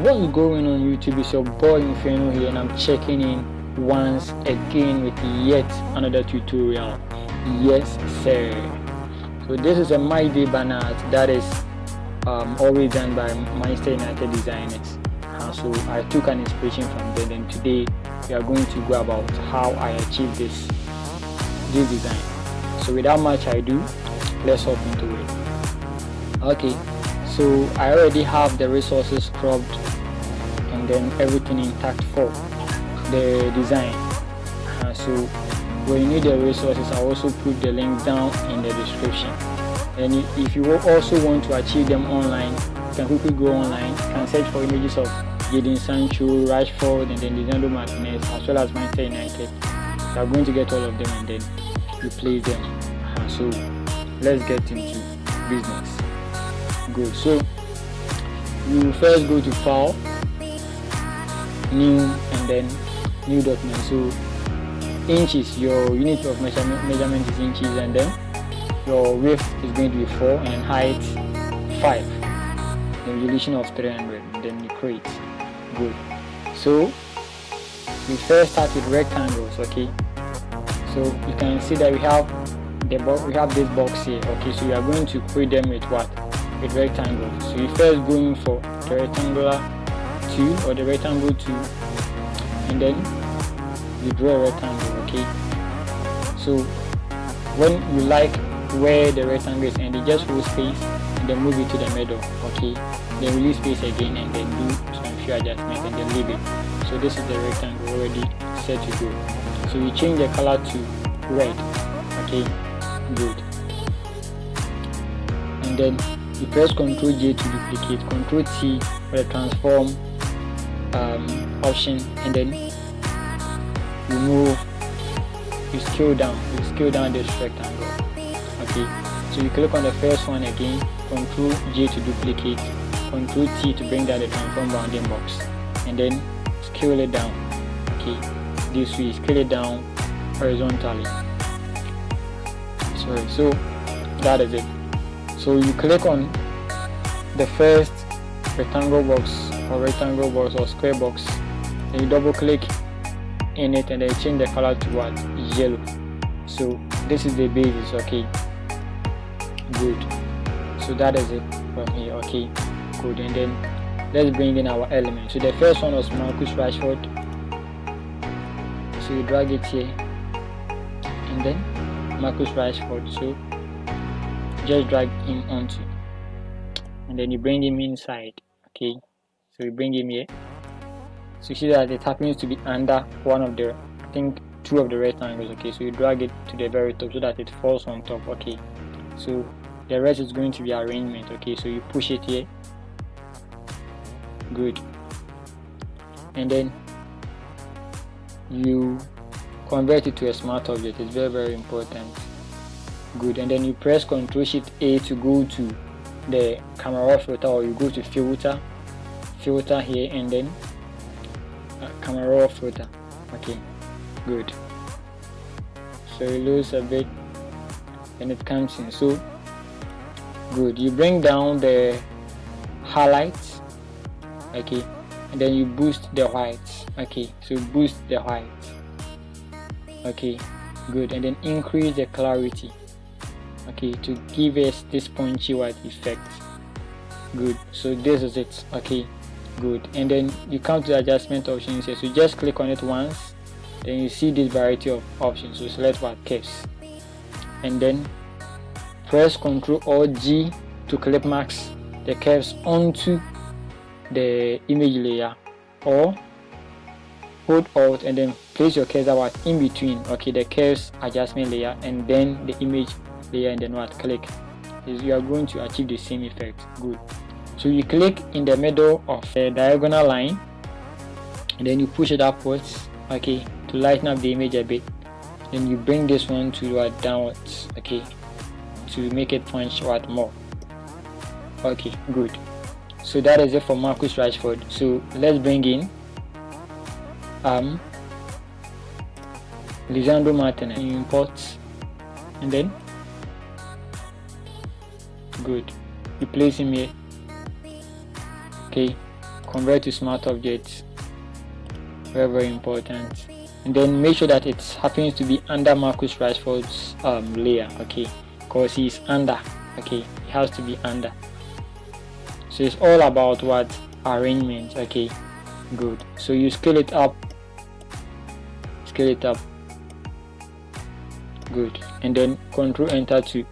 What's going on YouTube? It's your boy Inferno here, and I'm checking in once again with yet another tutorial. Yes sir. So this is a My Day banner that is always done by Manchester United designers. So I took an inspiration from them, and today we are going to go about how I achieved this design. So without much ado, let's hop into it. Okay, so I already have the resources cropped and then everything intact for the design. So when you need the resources, I also put the link down in the description. And if you also want to achieve them online, you can quickly go online, you can search for images of Jadon, Sancho, Rashford, and then Lisandro, Martinez, as well as Manchester United. You are going to get all of them and then you place them. So let's get into business. Good. So you first go to File, New, and then New Document. So inches, your unit of measurement is inches, and then your width is going to be 4 and height 5. The resolution of 300. And then you create. Good. So we first start with rectangles. Okay. So you can see that we have this box here. Okay. So we are going to create them with what? With rectangles. So you first go in for the rectangular 2 or the rectangle 2, and then you draw a rectangle. Okay. So when you like where the rectangle is ending, just hold space and then move it to the middle. Okay. Then release space again and then do some few adjustments and then leave it. So this is the rectangle already set to go. So you change the color to red. Okay. Good. And then you press Ctrl J to duplicate, Ctrl T for the transform option, and then you scale down this rectangle. Okay, so you click on the first one again, Ctrl J to duplicate, Ctrl T to bring down the transform bounding box, and then scale it down. Okay, this way, scale it down horizontally. So that is it. So you click on the first rectangle box or square box, and you double click in it and then change the color to what? Yellow. So this is the basis. Okay, good. So that is it from here. Okay, good. And then let's bring in our element. So the first one was Rashford. So you drag it here and then Rashford. So just drag him onto, and then you bring him inside. Okay, so you bring him here. So you see that it happens to be under one of the, I think 2 of the rectangles. Okay, so you drag it to the very top so that it falls on top. Okay, so the rest is going to be arrangement. Okay, so you push it here. Good. And then you convert it to a smart object. It's very, very important. Good. And then you press Ctrl Shift A to go to the camera filter, or you go to filter here, and then camera filter. Okay, good. So it looks a bit and it comes in. So good. You bring down the highlights. Okay, and then you boost the whites. Okay, so boost the whites. Okay, good. And then increase the clarity. Okay, to give us this punchy white effect. Good. So this is it. Okay, good. And then you come to the adjustment options here. So you just click on it once, then you see this variety of options. So select what? Curves, and then press Ctrl or G to clip max the curves onto the image layer, or hold Alt and then place your cursor in between. Okay, the curves adjustment layer and then the image layer, and then what? Click. You are going to achieve the same effect. Good. So you click in the middle of the diagonal line and then you push it upwards. Okay, to lighten up the image a bit. Then you bring this one to downwards. Okay, to make it punch out more. Okay, good. So that is it for Rashford. So let's bring in Lisandro Martinez. You import, and then good, you place him here. Okay, convert to smart objects, very important. And then make sure that it happens to be under Marcus Rashford's layer, okay, because he's under, okay, it has to be under. So it's all about what? Arrangement, okay, good. So you scale it up, good, and then Control Enter to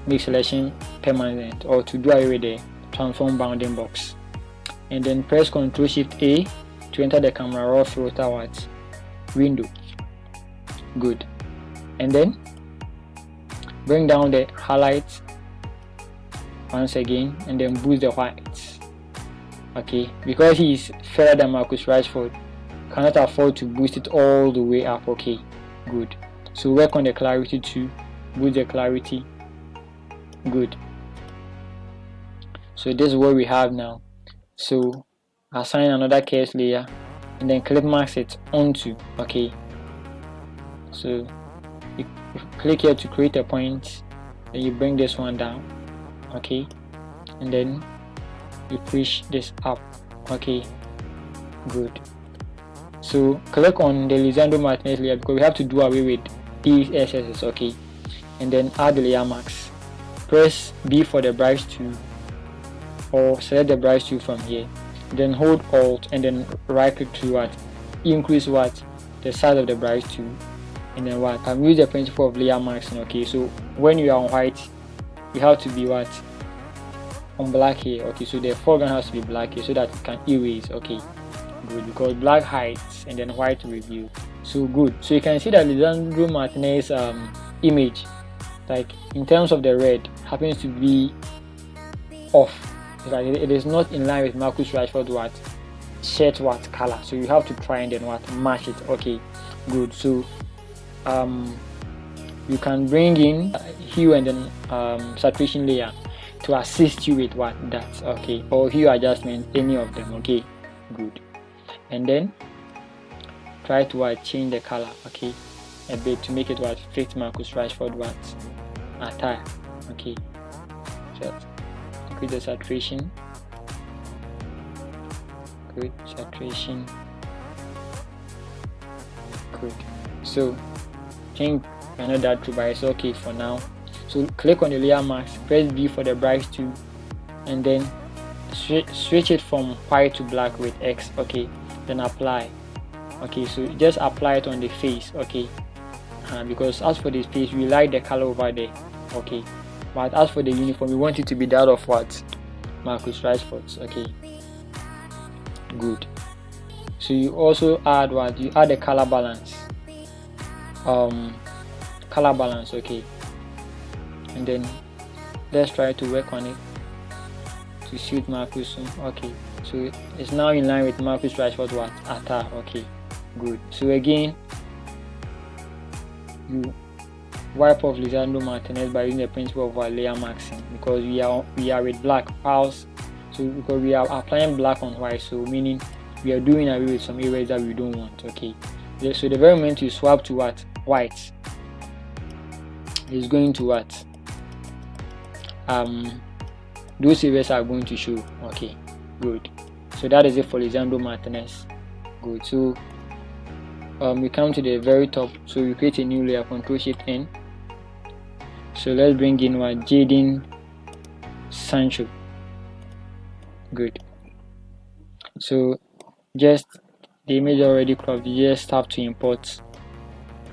make selection permanent, or to do away with the transform bounding box, and then press Control Shift A to enter the camera raw filter what? Window, good, and then bring down the highlights once again, and then boost the whites, okay, because he is further than Marcus Rashford, cannot afford to boost it all the way up, okay, good. So work on the clarity too, boost the clarity, good. So this is what we have now. So assign another curves layer and then clip mask it onto, okay. So you click here to create a point, then you bring this one down, okay, and then you push this up, okay, good. So click on the Lisandro Martinez layer because we have to do away with these SSs, okay, and then add the layer mask. Press B for the brush tool, or select the brush tool from here, then hold Alt and then right click to what? Increase what? The size of the brush tool, and then what? Use the principle of layer masking, okay. So when you are on white, you have to be what? On black here, okay. So the foreground has to be black here so that it can erase, okay, good, because black hides and then white reveal. So good. So you can see that Lisandro Martinez image, like in terms of the red, happens to be off. Like it is not in line with Marcus Rashford what shirt what color. So you have to try and then what? Match it, okay, good. So you can bring in hue and then saturation layer to assist you with what? That, okay, or hue adjustment, any of them, okay, good. And then try to change the color, okay, a bit to make it what? Fit Marcus Rashford what? Attire, okay. So increase the saturation, good, saturation, good. So I think I know that true, but it's okay for now. So click on the layer mask, press B for the brush tool, and then switch it from white to black with X, okay, then apply, okay. So just apply it on the face, okay, because as for this face we like the color over there, okay, but as for the uniform we want it to be that of what? Marcus Rashford's, okay, good. So you also add what? You add the color balance, okay, and then let's try to work on it to suit Marcus, okay. So it's now in line with Marcus Rashford what? Attire, okay, good. So again you wipe off Lisandro Martinez by using the principle of our layer maxing, because we are with black files. So because we are applying black on white, so meaning we are doing away with some areas that we don't want, okay. So the very moment you swap to what? White, is going to what? Those areas are going to show, okay, good. So that is it for Lisandro Martinez, good. So we come to the very top, so we create a new layer, Control Shift N. So let's bring in what? Jadon, Sancho, good. So just the image already cropped, you just have to import,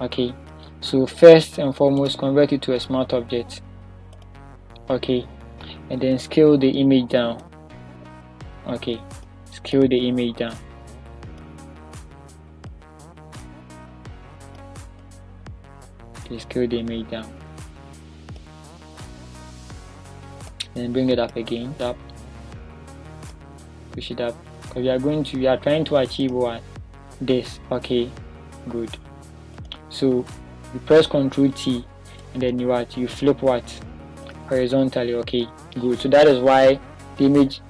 okay. So first and foremost, convert it to a smart object, okay, and then scale the image down, okay, scale the image down, okay, scale the image down, and bring it up again, up, push it up, because we are trying to achieve what? This, okay, good. So you press Ctrl T and then you flip what? Horizontally, okay, good. So that is why the image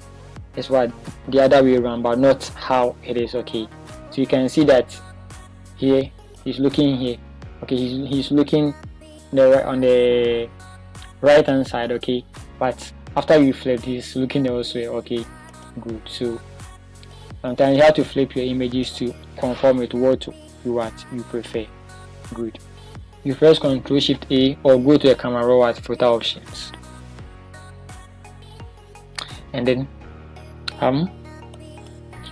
is what? The other way around, but not how it is, okay. So you can see that here he's looking here, okay, he's looking on the right hand side, okay, but after you flip he's looking elsewhere, okay, good. So Sometimes you have to flip your images to conform with what you prefer. Good. You press Ctrl Shift A or go to the camera raw at photo options, and then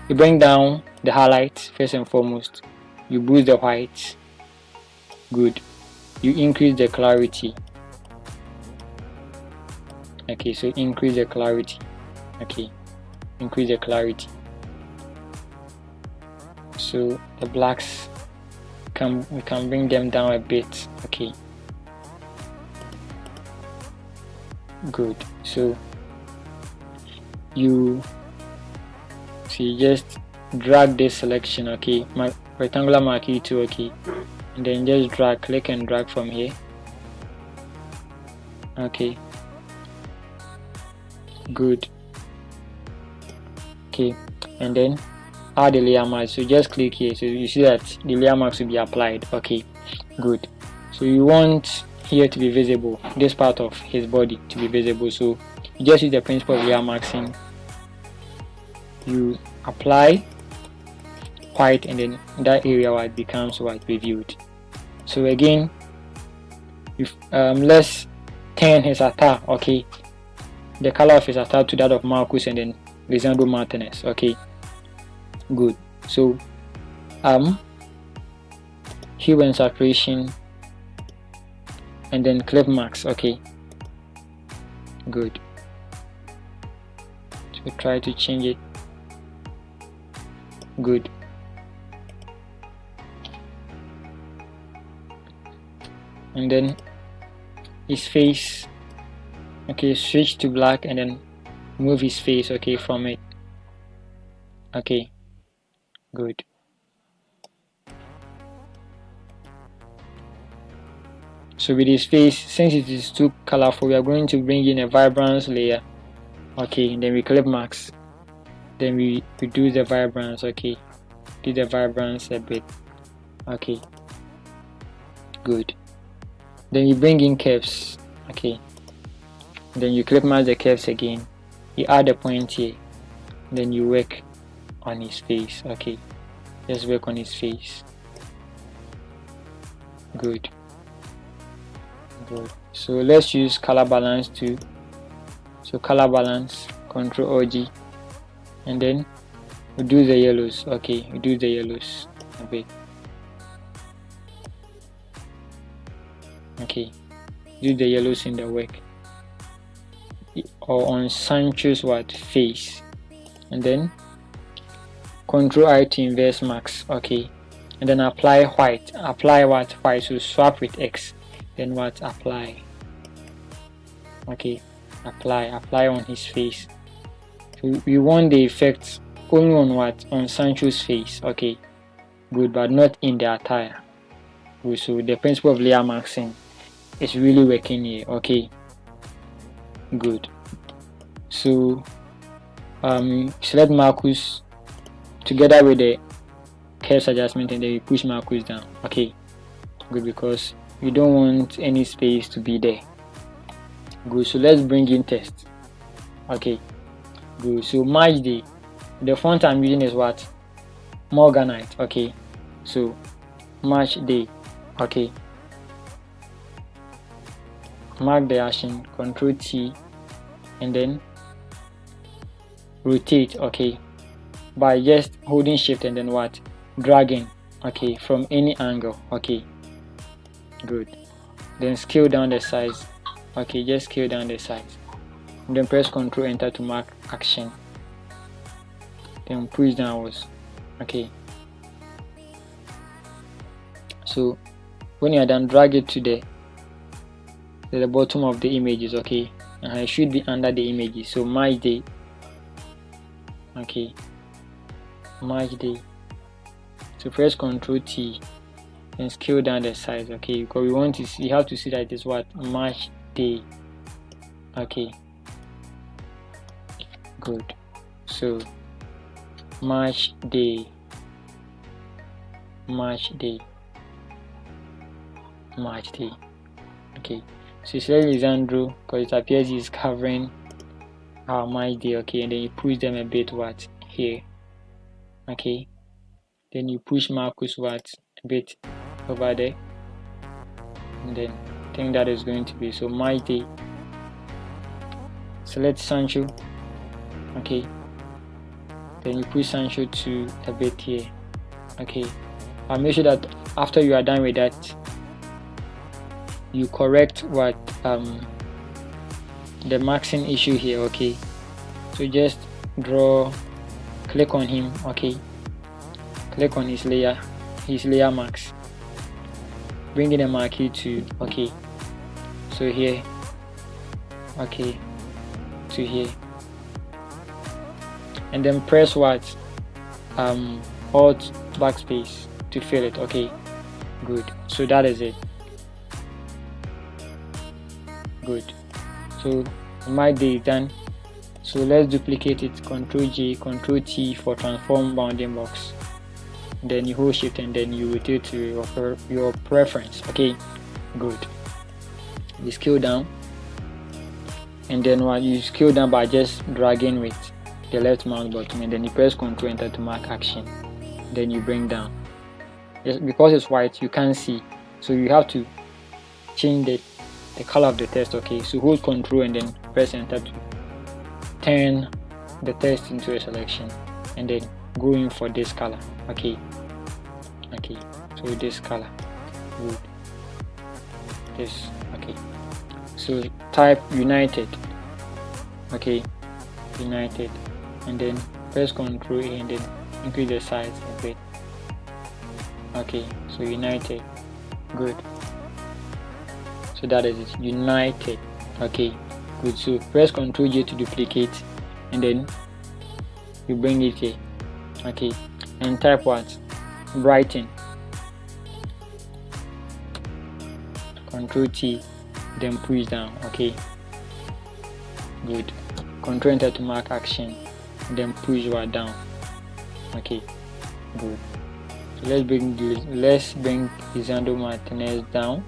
you bring down the highlights first and foremost. You boost the whites. Good. You increase the clarity. Okay, so increase the clarity. Okay, increase the clarity. So the blacks we can bring them down a bit. Okay, good. So you just drag this selection. Okay, my rectangular marquee tool. Okay, and then just drag, click and drag from here. Okay, good. Okay, and then add the layer mask. So just click here, so you see that the layer mask will be applied. Okay, good. So you want here to be visible, this part of his body to be visible, so you just use the principle of layer masking. You apply white, and then that area white becomes white reviewed. So again, if let's turn his attire. Okay, the color of his attire to that of Marcus and then Lisandro Martinez. Okay, good. So hue and saturation, and then clip marks. Okay, good. So try to change it. Good. And then his face. Okay, switch to black and then move his face. Okay, from it. Okay, good. So with his face, since it is too colorful, we are going to bring in a vibrance layer. Okay, and then we clip marks, then we reduce the vibrance. Okay, do the vibrance a bit. Okay, good. Then you bring in curves. Okay, then you clip mask the curves again, you add a point here, then you work on his face. Okay, just work on his face. Good. Good. So let's use color balance too. So color balance, Ctrl G, and then we do the yellows. Okay, we do the yellows a bit. Okay, do the yellows in the work or on Sancho's face, and then Ctrl I to inverse max. Okay, and then apply white. Apply white, so swap with X, then apply. Okay, apply on his face. So we want the effect only on on Sancho's face. Okay, good, but not in the attire. Good. So the principle of layer masking is really working here. Okay, good. So select Marcus together with the curves adjustment, and then you push Marcus down. Okay, good, because you don't want any space to be there. Good. So let's bring in text. Okay, good. So match day. The font I'm using is Morganite. Okay, so match day. Okay, mark the action, Ctrl T, and then rotate. Okay, by just holding shift and then dragging. Okay, from any angle. Okay, good. Then scale down the size. Okay, just scale down the size, and then press Ctrl Enter to mark action, then push downwards. Okay, so when you are done, drag it to the bottom of the images. Okay, and it should be under the images. So match day. Okay, match day. So press Ctrl T and scale down the size. Okay, because we want to see, you have to see that it's match day. Okay, good. So match day, match day, match day. Okay, so select Lisandro because it appears he's covering our match day. Okay, and then you push them a bit here. Okay, then you push Marcus what a bit over there, and then I think that is going to be so mighty. Select Sancho. Okay, then you push Sancho to a bit here. Okay, I'll make sure that after you are done with that, you correct what the maxing issue here. Okay, so just click on him. Okay, click on his layer max, bring in a marquee to okay, so here, okay, to here, and then press what Alt backspace to fill it. Okay, good. So that is it. Good. So my day is done. So let's duplicate it. Ctrl J, Ctrl T for transform bounding box. Then you hold shift and then you rotate to your preference. Okay, good. You scale down, and then while you scale down by just dragging with the left mouse button, and then you press Ctrl Enter to mark action. Then you bring down. Just because it's white, you can't see, so you have to change the color of the text. Okay, so hold Ctrl and then press Enter to turn the text into a selection, and then go in for this color. Okay, so this color, good. This, okay, so type United. Okay, United, and then press Ctrl A and then increase the size a bit. Okay, so United, good. So that is it, United. Okay, good. So press Ctrl J to duplicate, and then you bring it here. Okay, and type what? Brighton. Ctrl T, then push down. Okay, good. Ctrl Enter to mark action, then push what down. Okay, good. So let's bring Lisandro Martinez down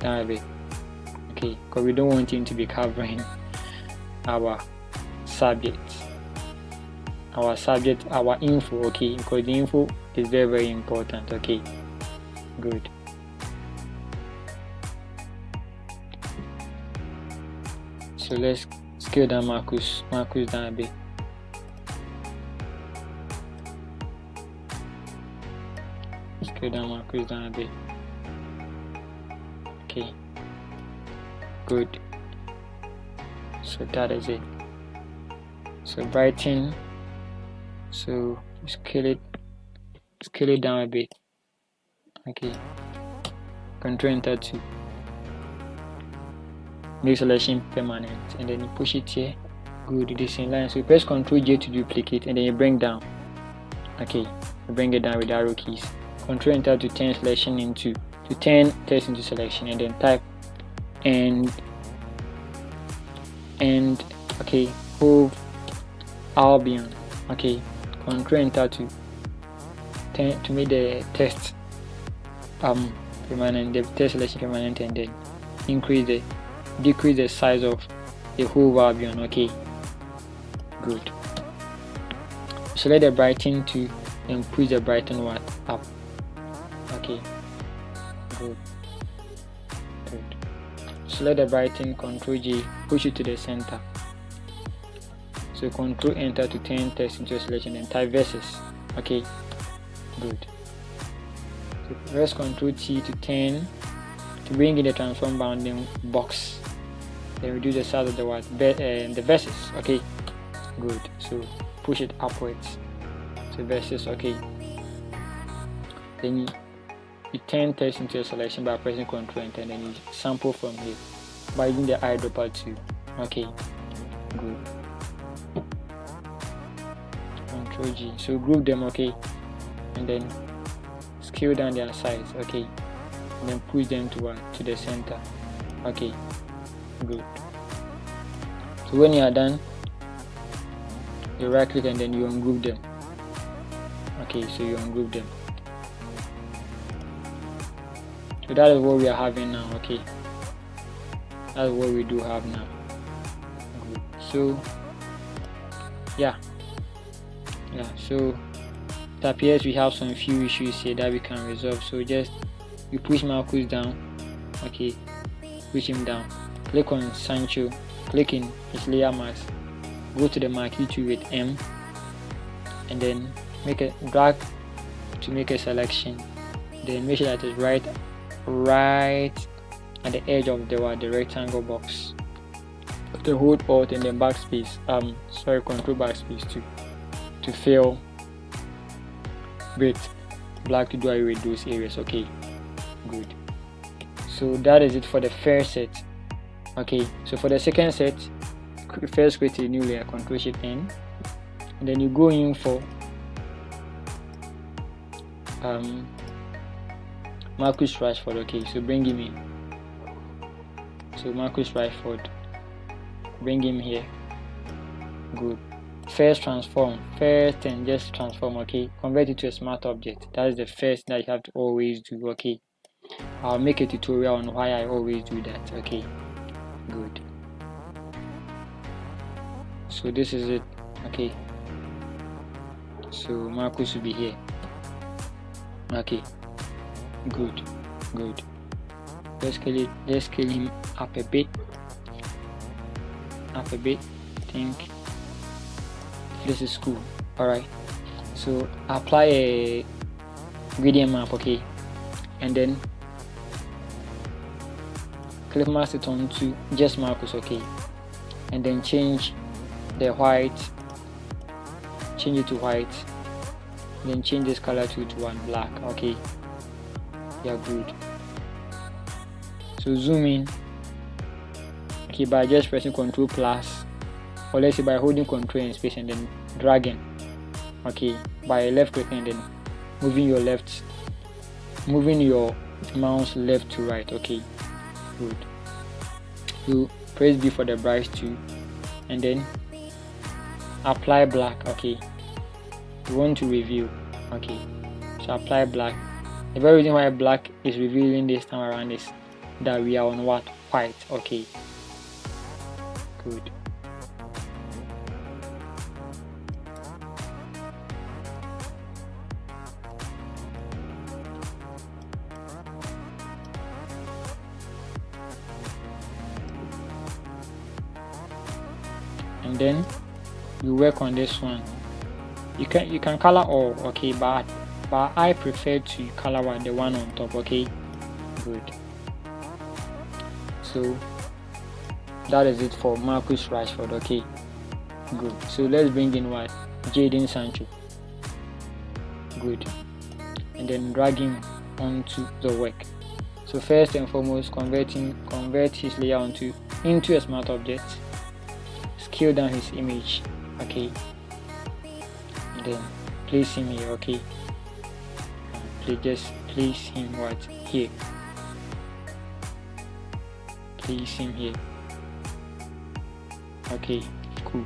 a bit. Okay, because we don't want him to be covering our subject, our info. Okay, because the info is very important. Okay, good. So let's scale down Marcus down a bit. Scale down Marcus down a bit. Okay, good. So that is it. So Brighton, so scale it down a bit. Okay, Ctrl Enter to make selection permanent, and then you push it here. Good, it is in line. So you press Ctrl J to duplicate, and then you bring down. Okay, you bring it down with arrow keys. Ctrl Enter to turn selection into text into selection, and then type and okay, Hove Albion. Okay, Ctrl Enter to make the text permanent, the text selection permanent, and then decrease the size of the Hove Albion. Okay, good. Select the Brighton to and push the Brighton what up. Okay, good. Select the Brighton, Ctrl J, push it to the center. So Ctrl Enter to turn text into a selection and type versus. Okay, good. So press Ctrl T to bring in the transform bounding box. Then reduce the size of the what? The verses. Okay, good. So push it upwards to verses. Okay, then you turn text into a selection by pressing Ctrl Enter, and then you sample from here by using the eyedropper tool. Okay, good. Ctrl G. So group them. Okay, and then scale down their size. Okay, and then push them to the center. Okay, good. So when you are done, you right click and then you ungroup them. Okay, so you ungroup them. So that is what we are having now. Okay, that's what we do have now. Good. So yeah, Yeah, so it appears we have some few issues here that we can resolve. So just you push Marcus down, okay, push him down, click on Sancho, click in his layer mask, go to the marquee tool with M, and then make a drag to make a selection, then make sure that it's right at the edge of the rectangle box. The hold Alt and then backspace, control backspace to fill with black to do away with those areas. Okay, good. So that is it for the first set. Okay, so for the second set, first create a new layer, Control Shift N, and then you go in for Marcus Rashford. Okay, so bring him in. So Marcus Rashford, bring him here. Good. First and just transform. Okay, convert it to a smart object. That is the first that you have to always do. Okay, I'll make a tutorial on why I always do that. Okay, good. So this is it. Okay, so Marcus will be here. Okay, good. Let's scale him up a bit. I think this is cool. Alright, so apply a gradient map. Okay, and then clip mask it onto just Marcus. Okay, and then change the white, change it to white, then change this color to one black. Okay, yeah, good. So zoom in, okay, by just pressing Ctrl plus, or let's say by holding Ctrl and space and then dragging, okay, by left clicking and then moving your mouse left to right. Okay, good. So press B for the brush tool and then apply black. Okay, you want to reveal. Okay, so apply black. The very reason why black is revealing this time around is that we are on what? White. Okay, good. And then you work on this one. You can color all. Okay, but I prefer to color the one on top. Okay, good. So that is it for Marcus Rashford. Okay, good. So let's bring in what? Jadon Sancho. Good. And then drag him onto the work. So first and foremost, convert his layer into a smart object. Scale down his image. Okay, and then place him here. Okay, just place him what? Here. Place him here. Okay, cool.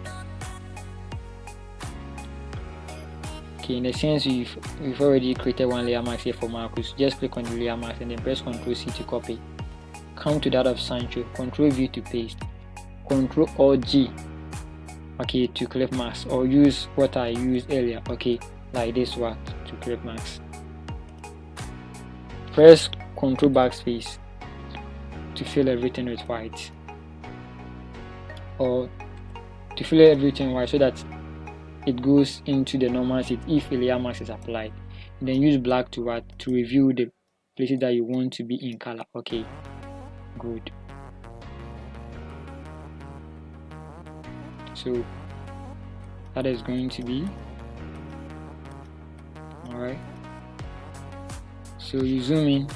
Okay, in a sense, we've already created one layer mask here for Marcus. Just click on the layer mask and then press Ctrl C to copy. Come to that of Sancho, Ctrl V to paste, Ctrl or G, okay, to clip mask, or use what I used earlier. Okay, like this one to clip mask. Press Ctrl backspace to fill everything with white, or to fill everything white so that it goes into the normal state if a layer mask is applied. And then use black to reveal the places that you want to be in color. Okay, good. So that is going to be alright. So you zoom in,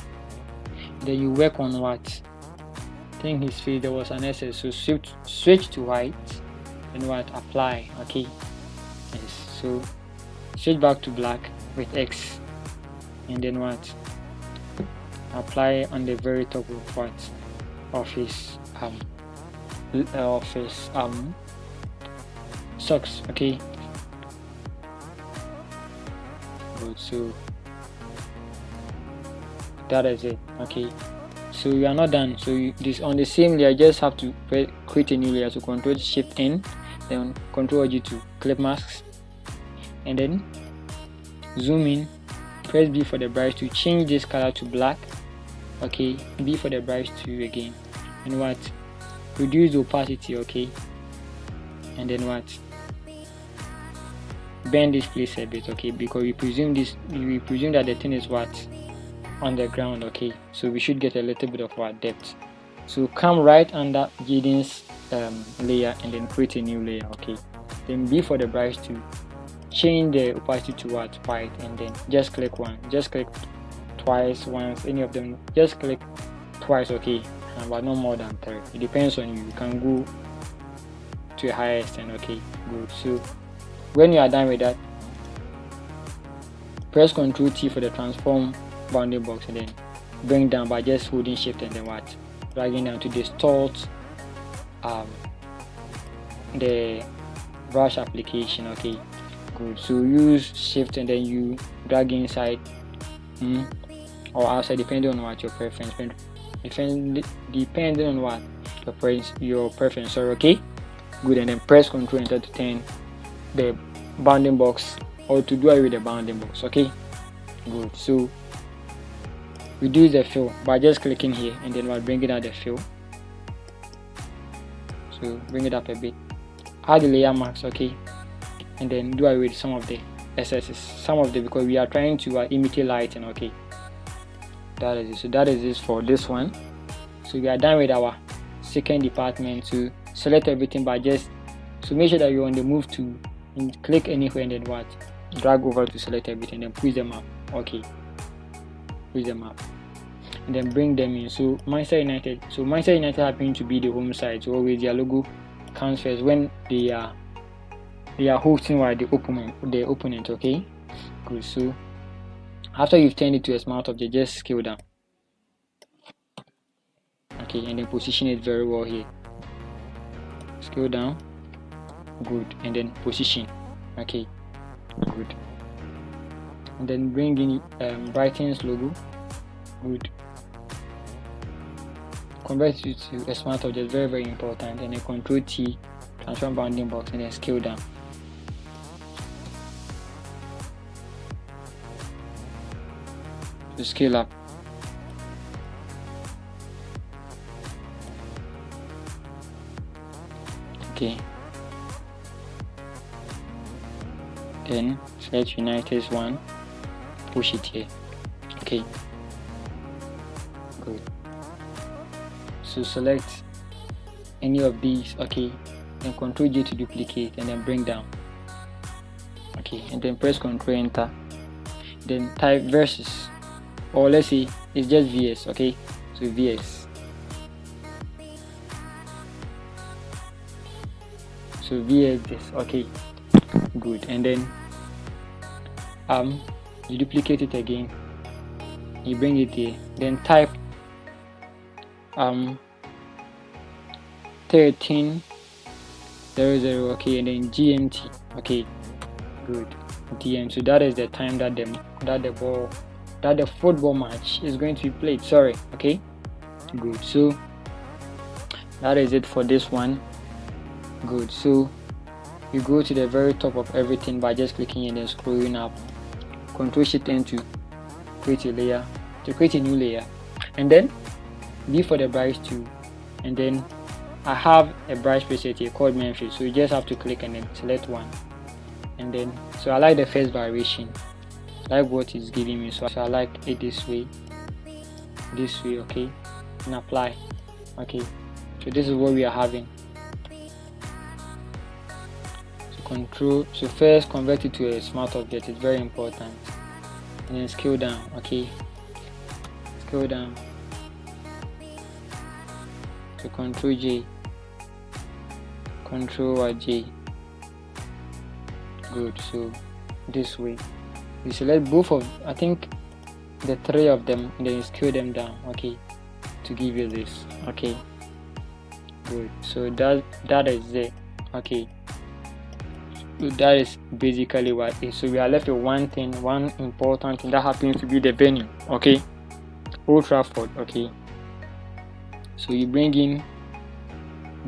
then you work on what? I think his face there was an SS, so switch to white and what? Apply. Okay, yes. So switch back to black with X and then what? Apply on the very top of what? Of his socks. Okay, good. So that is it. Okay, so you are not done. So this on the same layer, just have to create a new layer. So Ctrl Shift N, then Ctrl G to clip masks, and then zoom in, press B for the brush to change this color to black. Okay, B for the brush to again, and what, reduce the opacity. Okay, and then what, bend this place a bit. Okay, because we presume that the thing is what, on the ground. Okay, so we should get a little bit of what, depth. So come right under Jadon's layer and then create a new layer. Okay, then B for the brush to change the opacity to what, white, and then just click twice, once, any of them, just click twice. Okay, but no more than 3. It depends on you. You can go to a higher extent. Okay, good. So when you are done with that, press Ctrl T for the transform bounding box and then bring down by just holding shift and then what, dragging down to distort the brush application. Okay, good. So use shift and then you drag inside or outside, depending on what your preference, depending on what your preference. Sorry. Okay, good. And then press Ctrl Enter to turn the bounding box, or to do away with the bounding box. Okay, good. So reduce the fill by just clicking here and then we'll bring it out the fill. So bring it up a bit, add the layer mask. Okay, and then do away with some of the excesses, because we are trying to imitate lighting. Okay, that is it. So that is it for this one. So we are done with our second department. To select everything by just, so make sure that you're on the move to and click anywhere and then what, drag over to select everything, then push them up. Okay, push them up and then bring them in. So Manchester United happen to be the home side, so always their logo comes first when they are hosting the opponent. Okay, good. So after you've turned it to a smart object, just scale down. Okay, and then position it very well here. Scale down, good, and then position. Okay, good. And then bring in Brighton's logo. Good. Convert it to a smart object, very very important, and then Ctrl T, transform bounding box, and then scale down. To scale up. Okay. Then select United's one, push it here. Okay, good. So select any of these. Okay, and Ctrl J to duplicate and then bring down. Okay, and then press Ctrl Enter, then type versus, or let's say it's just VS. Okay, so VS. So VS this. Okay, good. And then you duplicate it again, you bring it here, then type 1300. Okay, and then GMT. Okay, good. DM. So that is the time that the football match is going to be played. Sorry. Okay, good. So that is it for this one. Good. So you go to the very top of everything by just clicking and then scrolling up. Ctrl Shift N to create a layer, to create a new layer, and then B for the brush tool, and then I have a brush preset here called Memphis, so you just have to click and then select one, and then so I like the first variation, I like what it's giving me, so I like it this way, okay, and apply. Okay, so this is what we are having. So first convert it to a smart object, it's very important, and then scale down. Okay, scale down, so Ctrl J, Ctrl J, good. So this way you select both of, I think the 3 of them, and then you scale them down. Okay, to give you this. Okay, good. So that is it. Okay, that is basically what it is. So we are left with one important thing that happens to be the venue. Okay, Old Trafford. Okay, so you bring in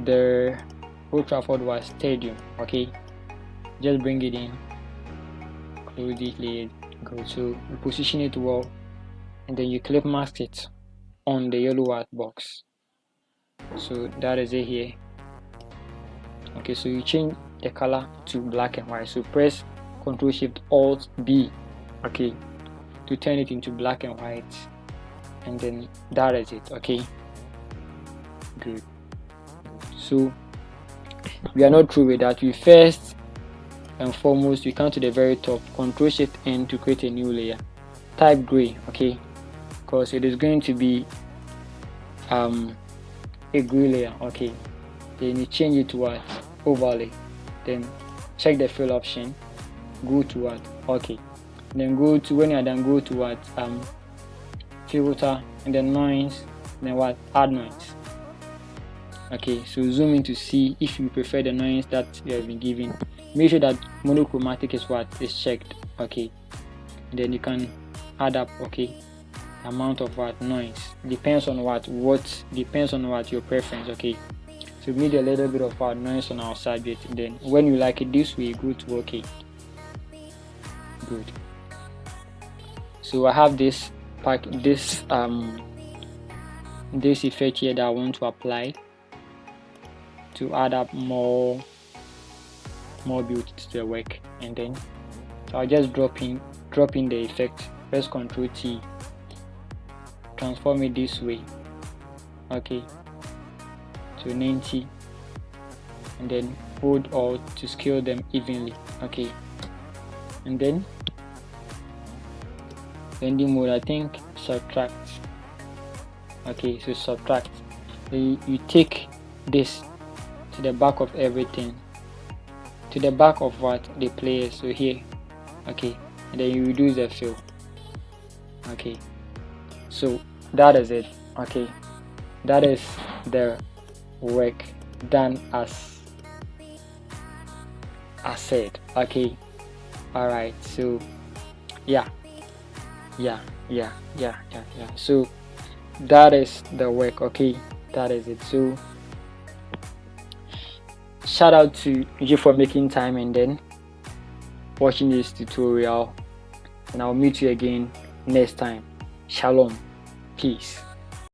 the Old Trafford was stadium. Okay, just bring it in, close this layer. Good. So you position it well, and then you clip mask it on the yellow art box. So that is it here. Okay, so you change the color to black and white. So press Ctrl Shift Alt B, okay, to turn it into black and white, and then that is it. Okay, good. So we are not through with that. We first and foremost, we come to the very top, Ctrl Shift N to create a new layer. Type gray, okay, because it is going to be a gray layer. Okay, then you change it to what? Overlay. Then check the fill option, go to what? Okay, then go to, when you're done, go to what? Filter, and then noise, then what? Add noise. Okay, so zoom in to see if you prefer the noise that you have been given. Make sure that monochromatic is what is checked. Okay, and then you can add up, okay, amount of what noise depends on what depends on what your preference. Okay, so we need a little bit of what noise on our subject, and then when you like it this way, go to okay. Good. So I have this this effect here that I want to apply to add up more beauty to the work, and then so I'll just drop in the effect, press Ctrl T, transform it this way, okay, to 90, and then hold Alt to scale them evenly. Okay, and then blending mode, I think subtract. Okay, so subtract, then you take this to the back of everything, to the back of what the player, so here, okay, and then you reduce the fill. Okay, so that is it. Okay, that is the work done as I said. Okay, all right, so yeah, so that is the work. Okay, that is it. So shout out to you for making time and then watching this tutorial, and I'll meet you again next time. Shalom, peace.